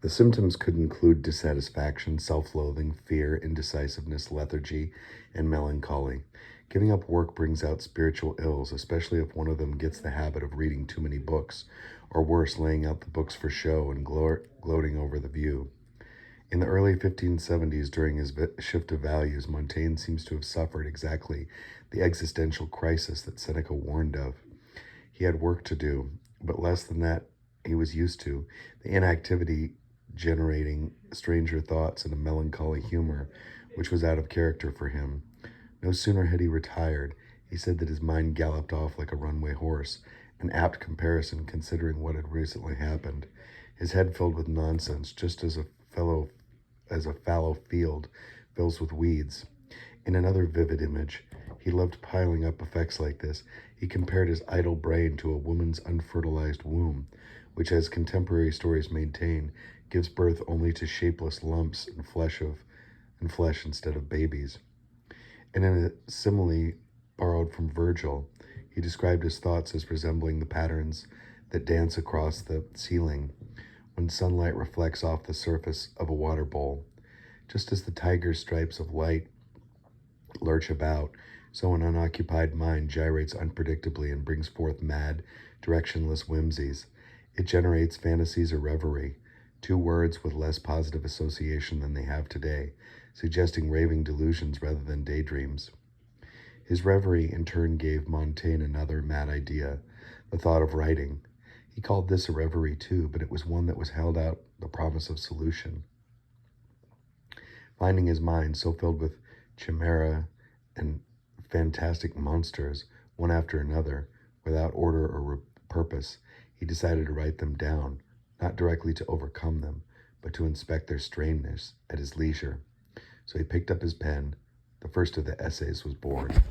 The symptoms could include dissatisfaction, self-loathing, fear, indecisiveness, lethargy, and melancholy. Giving up work brings out spiritual ills, especially if one of them gets the habit of reading too many books, or worse, laying out the books for show and gloating over the view. In the early 1570s, during his shift of values, Montaigne seems to have suffered exactly the existential crisis that Seneca warned of. He had work to do, but less than that he was used to, the inactivity generating stranger thoughts and a melancholy humor which was out of character for him. No sooner had he retired, he said that his mind galloped off like a runaway horse, an apt comparison considering what had recently happened. His head filled with nonsense, just as a fallow field fills with weeds. In another vivid image, he loved piling up effects like this. He compared his idle brain to a woman's unfertilized womb, which, as contemporary stories maintain, gives birth only to shapeless lumps and flesh instead of babies. And in a simile borrowed from Virgil, he described his thoughts as resembling the patterns that dance across the ceiling when sunlight reflects off the surface of a water bowl. Just as the tiger stripes of light lurch about, so an unoccupied mind gyrates unpredictably and brings forth mad, directionless whimsies. It generates fantasies or reverie, two words with less positive association than they have today, suggesting raving delusions rather than daydreams. His reverie in turn gave Montaigne another mad idea, the thought of writing. He called this a reverie too, but it was one that was held out the promise of solution. Finding his mind so filled with chimera and fantastic monsters, one after another, without order or purpose, he decided to write them down, not directly to overcome them, but to inspect their strangeness at his leisure. So he picked up his pen. The first of the essays was born.